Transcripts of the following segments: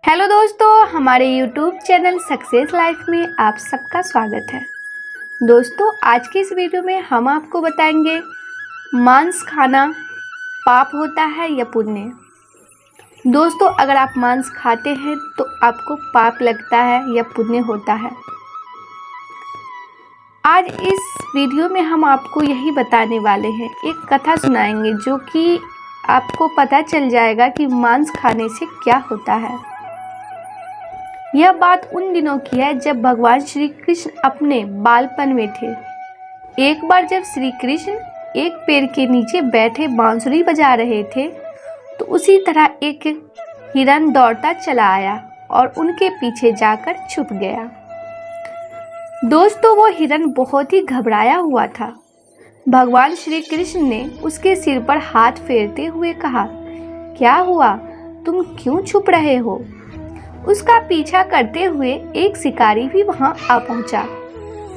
Hello दोस्तों, हमारे YouTube channel success life में आप सबका स्वागत है। दोस्तों, आज की इस वीडियो में हम आपको बताएंगे मांस खाना पाप होता है या पुण्य। दोस्तों, अगर आप मांस खाते हैं तो आपको पाप लगता है या पुण्य होता है। आज इस वीडियो में हम आपको यही बताने वाले हैं, एक कथा सुनाएंगे जो कि आपको पता चल जाएगा कि मांस खाने से क्या होता है। यह बात उन दिनों की है जब भगवान श्री कृष्ण अपने बालपन में थे। एक बार जब श्री कृष्ण एक पेड़ के नीचे बैठे बांसुरी बजा रहे थे तो उसी तरह एक हिरन दौड़ता चला आया और उनके पीछे जाकर छुप गया। दोस्तों, वो हिरन बहुत ही घबराया हुआ था। भगवान श्री कृष्ण ने उसके सिर पर हाथ फेरते हुए कहा, क्या हुआ, तुम क्यों छुप रहे हो? उसका पीछा करते हुए एक शिकारी भी वहां आ पहुंचा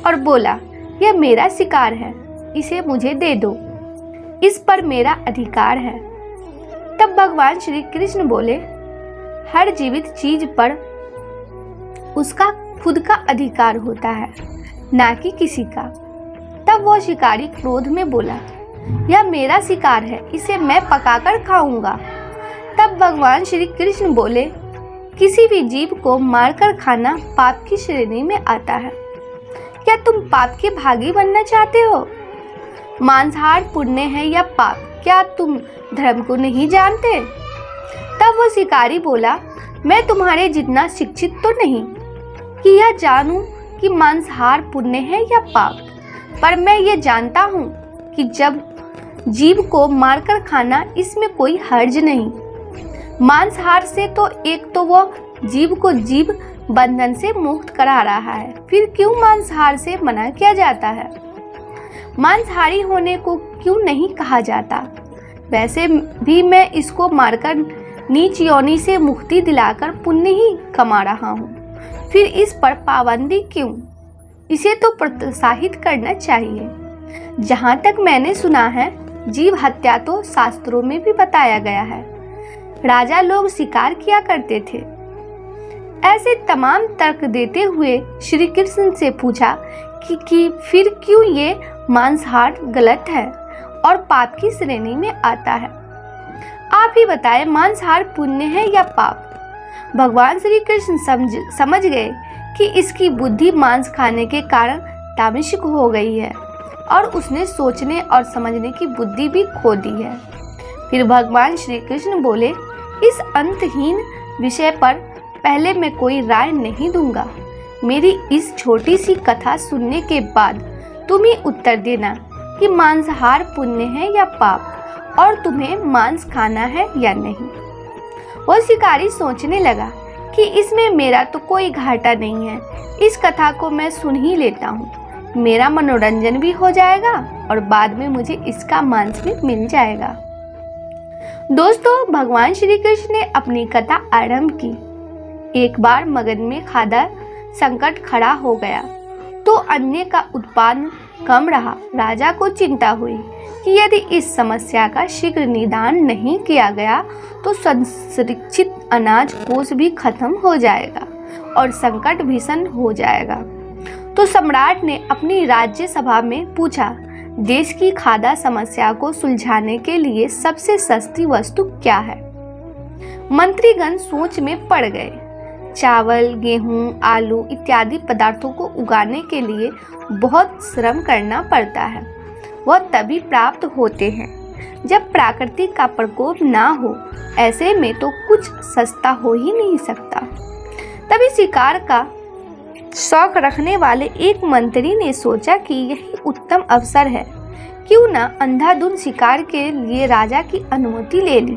और बोला, यह मेरा शिकार है, इसे मुझे दे दो, इस पर मेरा अधिकार है। तब भगवान श्री कृष्ण बोले, हर जीवित चीज पर उसका खुद का अधिकार होता है, ना कि किसी का। तब वो शिकारी क्रोध में बोला, यह मेरा शिकार है, इसे मैं पकाकर खाऊंगा। तब भगवान श्री कृष्ण बोले, किसी भी जीव को मारकर खाना पाप की श्रेणी में आता है। क्या तुम पाप के भागी बनना चाहते हो? मांसाहार पुण्य है या पाप, क्या तुम धर्म को नहीं जानते? तब वो शिकारी बोला, मैं तुम्हारे जितना शिक्षित तो नहीं कि यह जानूं कि मांसाहार पुण्य है या पाप, पर मैं ये जानता हूँ कि जब जीव को मारकर खाना इसमें कोई हर्ज नहीं। मांसाहार से तो एक तो वो जीव को जीव बंधन से मुक्त करा रहा है, फिर क्यों मांसाहार से मना किया जाता है? मांसाहारी होने को क्यों नहीं कहा जाता? वैसे भी मैं इसको मारकर नीच योनि से मुक्ति दिलाकर पुण्य ही कमा रहा हूँ, फिर इस पर पाबंदी क्यों? इसे तो प्रोत्साहित करना चाहिए। जहाँ तक मैंने सुना है, जीव हत्या तो शास्त्रों में भी बताया गया है। राजा लोग शिकार किया करते थे। ऐसे तमाम तर्क देते हुए श्री कृष्ण से पूछा कि फिर क्यों ये मांसाहार गलत है और पाप की श्रेणी में आता है? आप ही बताएं, मांसाहार पुण्य है या पाप? भगवान श्री कृष्ण समझ गए कि इसकी बुद्धि मांस खाने के कारण तामसिक हो गई है और उसने सोचने और समझने की बुद्धि भी खो दी है। फिर भगवान श्री कृष्ण बोले, इस अंतहीन विषय पर पहले मैं कोई राय नहीं दूंगा। मेरी इस छोटी सी कथा सुनने के बाद तुम ही उत्तर देना कि मांसाहार पुण्य है या पाप, और तुम्हें मांस खाना है या नहीं। वो शिकारी सोचने लगा कि इसमें मेरा तो कोई घाटा नहीं है, इस कथा को मैं सुन ही लेता हूँ, मेरा मनोरंजन भी हो जाएगा और बाद में मुझे इसका मांस भी मिल जाएगा। दोस्तों, भगवान श्री कृष्ण ने अपनी कथा आरंभ की। एक बार मगध में खाद्य संकट खड़ा हो गया तो अन्न का उत्पादन कम रहा। राजा को चिंता हुई कि यदि इस समस्या का शीघ्र निदान नहीं किया गया तो संरक्षित अनाज कोष भी खत्म हो जाएगा और संकट भीषण हो जाएगा। तो सम्राट ने अपनी राज्य सभा में पूछा, देश की खाद्य समस्या को सुलझाने के लिए सबसे सस्ती वस्तु क्या है? मंत्रीगण सोच में पड़ गए। चावल, गेहूं, आलू इत्यादि पदार्थों को उगाने के लिए बहुत श्रम करना पड़ता है। वह तभी प्राप्त होते हैं जब प्रकृति का प्रकोप ना हो। ऐसे में तो कुछ सस्ता हो ही नहीं सकता। तभी शिकार का शौक रखने वाले एक मंत्री ने सोचा कि यही उत्तम अवसर है, क्यों ना अंधाधुंध शिकार के लिए राजा की अनुमति ले ली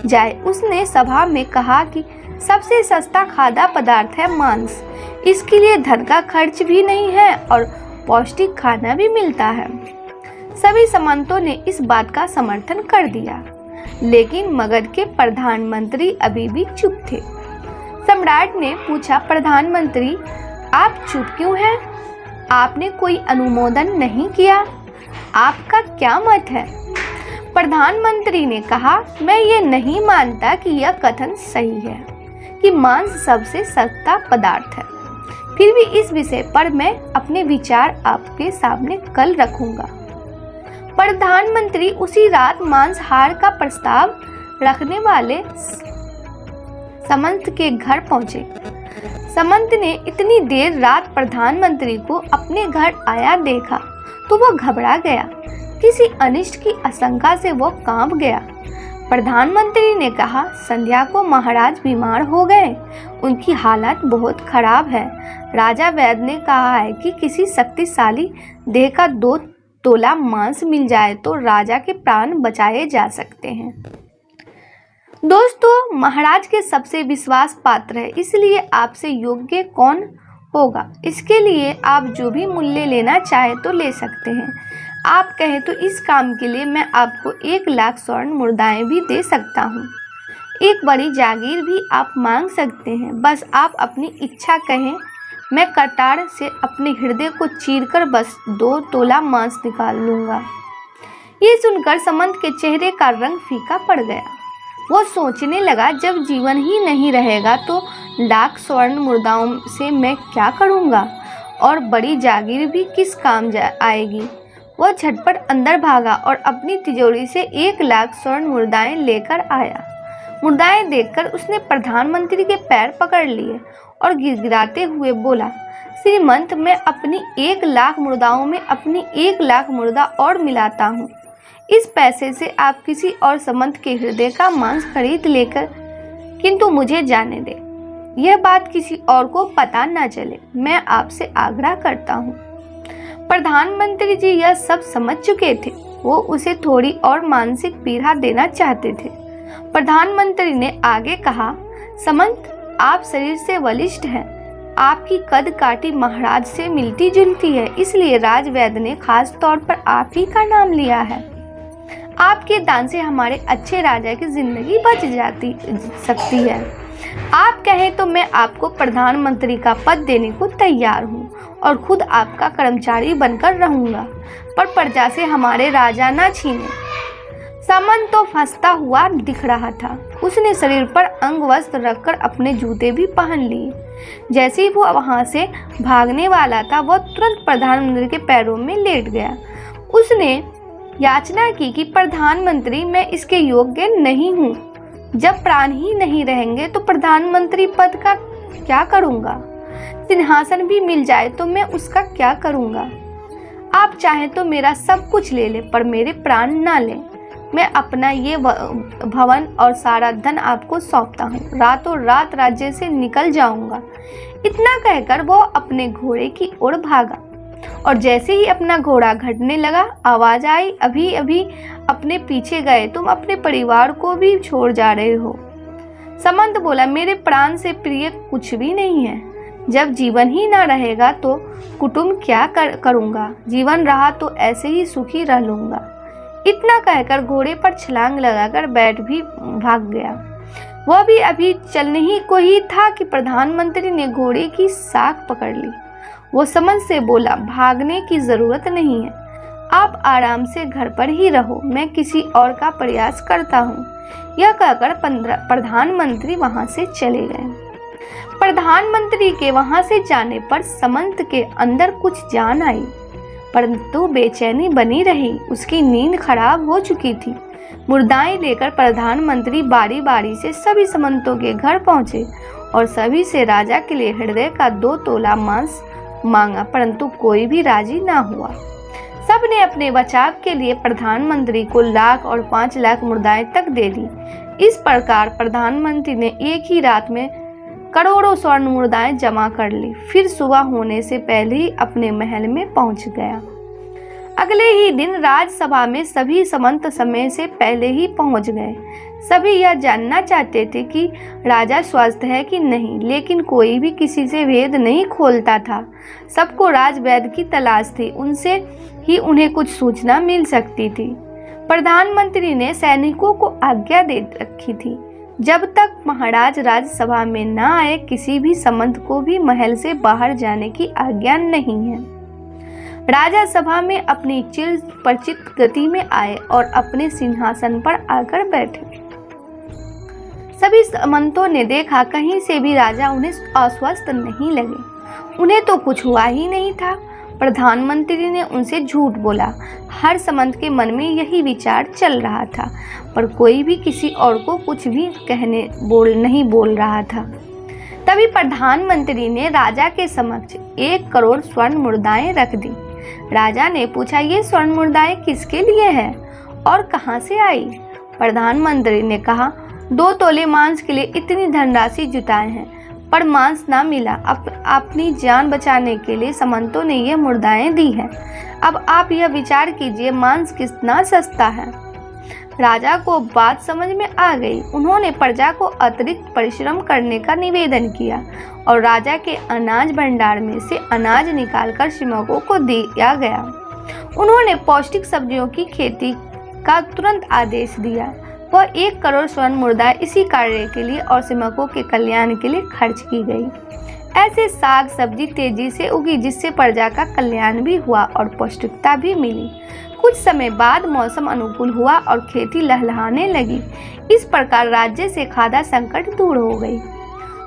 जाए। उसने सभा में कहा कि सबसे सस्ता खाद्य पदार्थ है मांस, इसके लिए धन का खर्च भी नहीं है और पौष्टिक खाना भी मिलता है। सभी सामंतों ने इस बात का समर्थन कर दिया, लेकिन मगध के प्रधानमंत्री अभी भी चुप थे। सम्राट ने पूछा, प्रधानमंत्री आप चुप क्यों हैं? आपने कोई अनुमोदन नहीं किया, आपका क्या मत है? प्रधानमंत्री ने कहा, मैं ये नहीं मानता कि यह कथन सही है। कि मांस सबसे सस्ता पदार्थ है। फिर भी इस विषय पर मैं अपने विचार आपके सामने कल रखूंगा। प्रधानमंत्री उसी रात मांसाहार का प्रस्ताव रखने वाले समंत के घर पहुंचे। समंत ने इतनी देर रात प्रधानमंत्री को अपने घर आया देखा तो वह घबरा गया। किसी अनिष्ट की आशंका से वह कांप गया। प्रधानमंत्री ने कहा, संध्या को महाराज बीमार हो गए, उनकी हालत बहुत खराब है। राजा वैद्य ने कहा है कि किसी शक्तिशाली देह का 2 तोला मांस मिल जाए तो राजा के प्राण बचाए जा सकते हैं। दोस्तों, महाराज के सबसे विश्वास पात्र है, इसलिए आपसे योग्य कौन होगा? इसके लिए आप जो भी मूल्य लेना चाहे तो ले सकते हैं। आप कहें तो इस काम के लिए मैं आपको 1 लाख स्वर्ण मुद्राएं भी दे सकता हूँ। एक बड़ी जागीर भी आप मांग सकते हैं। बस आप अपनी इच्छा कहें, मैं कटार से अपने हृदय को चीरकर बस 2 तोला मांस निकाल लूँगा। ये सुनकर समंत के चेहरे का रंग फीका पड़ गया। वो सोचने लगा, जब जीवन ही नहीं रहेगा तो लाख स्वर्ण मुद्राओं से मैं क्या करूँगा, और बड़ी जागीर भी किस काम आएगी। वह झटपट अंदर भागा और अपनी तिजोरी से 1 लाख स्वर्ण मुद्राएं लेकर आया। मुद्राएं देखकर उसने प्रधानमंत्री के पैर पकड़ लिए और गिड़गिड़ाते हुए बोला, श्रीमंत, मैं अपनी 1 लाख मुद्राओं में अपनी 1 लाख मुद्रा और मिलाता हूँ। इस पैसे से आप किसी और समंत के हृदय का मांस खरीद लेकर, किंतु मुझे जाने दे, यह बात किसी और को पता न चले। मैं आपसे आग्रह करता हूँ। प्रधानमंत्री जी यह सब समझ चुके थे। वो उसे थोड़ी और मानसिक पीड़ा देना चाहते थे। प्रधानमंत्री ने आगे कहा, समंत, आप शरीर से बलिष्ठ हैं। आपकी कद काठी महाराज से मिलती जुलती है, इसलिए राजवैद्य ने खास तौर पर आप ही का नाम लिया है। आपके दान से हमारे अच्छे राजा की जिंदगी बच सकती है। आप कहें तो मैं आपको प्रधानमंत्री का पद देने को तैयार हूँ और खुद आपका कर्मचारी बनकर रहूँगा, पर प्रजा से हमारे राजा ना छीने। समंत तो फंसता हुआ दिख रहा था। उसने शरीर पर अंगवस्त्र रखकर अपने जूते भी पहन लिए। जैसे ही वो वहां से भागने वाला था, वह तुरंत प्रधानमंत्री के पैरों में लेट गया। उसने याचना की कि प्रधानमंत्री, मैं इसके योग्य नहीं हूँ। जब प्राण ही नहीं रहेंगे तो प्रधानमंत्री पद का क्या करूँगा? सिंहासन भी मिल जाए तो मैं उसका क्या करूँगा? आप चाहें तो मेरा सब कुछ ले लें, पर मेरे प्राण ना लें। मैं अपना ये भवन और सारा धन आपको सौंपता हूँ। रातों रात राज्य से निकल जाऊंगा। इतना कहकर वो अपने घोड़े की ओर भागा, और जैसे ही अपना घोड़ा घटने लगा, आवाज आई, अभी अभी अपने पीछे गए, तुम अपने परिवार को भी छोड़ जा रहे हो। समंत बोला, मेरे प्राण से प्रिय कुछ भी नहीं है। जब जीवन ही ना रहेगा तो कुटुंब क्या करूँगा? जीवन रहा तो ऐसे ही सुखी रह लूँगा। इतना कहकर घोड़े पर छलांग लगाकर बैठ भी भाग गया। वह भी अभी चलने ही को ही था कि प्रधानमंत्री ने घोड़े की साख पकड़ ली। वो समंत से बोला, भागने की जरूरत नहीं है, आप आराम से घर पर ही रहो, मैं किसी और का प्रयास करता हूँ। यह कहकर प्रधानमंत्री वहां से चले गए। प्रधानमंत्री के वहां से जाने पर समंत के अंदर कुछ जान आई, परंतु बेचैनी बनी रही। उसकी नींद खराब हो चुकी थी। मुर्दाएं लेकर प्रधानमंत्री बारी बारी से सभी समंतों के घर पहुंचे और सभी से राजा के लिए हृदय का 2 तोला मांस मांगा, परंतु कोई भी राजी ना हुआ। सब ने अपने बचाव के लिए प्रधानमंत्री को 1 लाख और 5 लाख मुद्राएं तक दे दी। इस प्रकार प्रधानमंत्री ने एक ही रात में करोड़ों स्वर्ण मुद्राएं जमा कर ली। फिर सुबह होने से पहले ही अपने महल में पहुंच गया। अगले ही दिन राजसभा में सभी समंत समय से पहले ही पहुंच गए। सभी यह जानना चाहते थे कि राजा स्वस्थ है कि नहीं, लेकिन कोई भी किसी से भेद नहीं खोलता था। सबको राजवैद्य की तलाश थी, उनसे ही उन्हें कुछ सूचना मिल सकती थी। प्रधानमंत्री ने सैनिकों को आज्ञा दे रखी थी, जब तक महाराज राजसभा में न आए किसी भी समंत को भी महल से बाहर जाने की आज्ञा नहीं है। राजा सभा में अपनी चिर परिचित गति में आए और अपने सिंहासन पर आकर बैठे। सभी सामंतों ने देखा कहीं से भी राजा उन्हें अस्वस्थ नहीं लगे। उन्हें तो कुछ हुआ ही नहीं था। प्रधानमंत्री ने उनसे झूठ बोला। हर सामंत के मन में यही विचार चल रहा था, पर कोई भी किसी और को कुछ भी नहीं बोल रहा था। तभी प्रधानमंत्री ने राजा के समक्ष 1 करोड़ स्वर्ण मुद्राएं रख दी। राजा ने पूछा, ये स्वर्ण मुद्राएं किसके लिए है और कहां से आई? प्रधानमंत्री ने कहा, 2 तोले मांस के लिए इतनी धनराशि जुटाए हैं, पर मांस ना मिला। अपनी जान बचाने के लिए सामंतों ने ये मुद्राएं दी हैं। अब आप यह विचार कीजिए, मांस कितना सस्ता है। राजा को बात समझ में आ गई। उन्होंने प्रजा को अतिरिक्त परिश्रम करने का निवेदन किया और राजा के अनाज भंडार में से अनाज निकालकर श्रमिकों को दिया गया। उन्होंने पौष्टिक सब्जियों की खेती का तुरंत आदेश दिया। वह 1 करोड़ स्वर्ण मुद्राएं इसी कार्य के लिए और श्रमिकों के कल्याण के लिए खर्च की गई। ऐसे साग सब्जी तेजी से उगी, जिससे प्रजा का कल्याण भी हुआ और पौष्टिकता भी मिली। कुछ समय बाद मौसम अनुकूल हुआ और खेती लहलहाने लगी। इस प्रकार राज्य से खाद्य संकट दूर हो गई।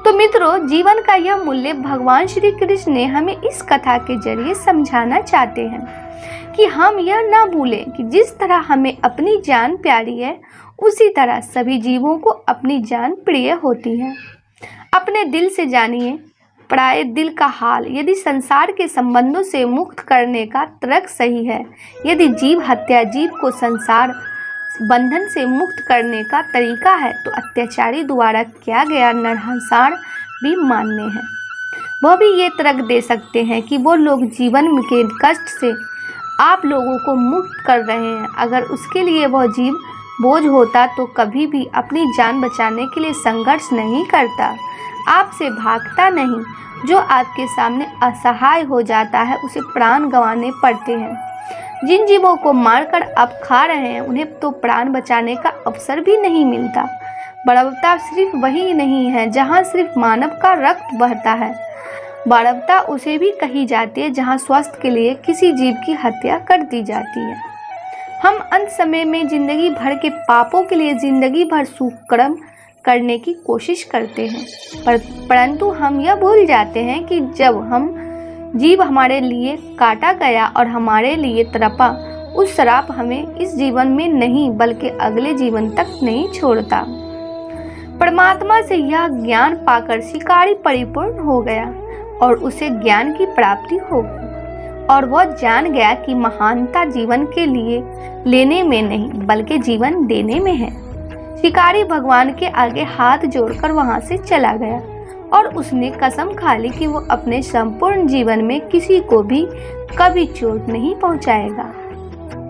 तो मित्रों, जीवन का यह मूल्य भगवान श्री कृष्ण ने हमें इस कथा के जरिए समझाना चाहते हैं कि हम यह न भूलें कि जिस तरह हमें अपनी जान प्यारी है, उसी तरह सभी जीवों को अपनी जान प्रिय होती है। अपने दिल से जानिए पराये दिल का हाल। यदि संसार के संबंधों से मुक्त करने का तर्क सही है, यदि जीव हत्या जीव को संसार बंधन से मुक्त करने का तरीका है, तो अत्याचारी द्वारा किया गया नरसंहार भी मान्य है। वह भी ये तर्क दे सकते हैं कि वो लोग जीवन के कष्ट से आप लोगों को मुक्त कर रहे हैं। अगर उसके लिए वह जीव बोझ होता तो कभी भी अपनी जान बचाने के लिए संघर्ष नहीं करता, आपसे भागता नहीं। जो आपके सामने असहाय हो जाता है, उसे प्राण गंवाने पड़ते हैं। जिन जीवों को मारकर आप खा रहे हैं, उन्हें तो प्राण बचाने का अवसर भी नहीं मिलता। बर्बरता सिर्फ वही नहीं है जहाँ सिर्फ मानव का रक्त बहता है। बर्बरता उसे भी कही जाती है जहाँ स्वास्थ्य के लिए किसी जीव की हत्या कर दी जाती है। हम अंत समय में जिंदगी भर के पापों के लिए जिंदगी भर सुकर्म करने की कोशिश करते हैं, परंतु हम यह भूल जाते हैं कि जब हम जीव हमारे लिए काटा गया और हमारे लिए तड़पा, उस श्राप हमें इस जीवन में नहीं बल्कि अगले जीवन तक नहीं छोड़ता। परमात्मा से यह ज्ञान पाकर शिकारी परिपूर्ण हो गया और उसे ज्ञान की प्राप्ति हो गई और वह जान गया कि महानता जीवन के लिए लेने में नहीं बल्कि जीवन देने में है। शिकारी भगवान के आगे हाथ जोड़कर वहां से चला गया और उसने कसम खा ली कि वो अपने संपूर्ण जीवन में किसी को भी कभी चोट नहीं पहुंचाएगा।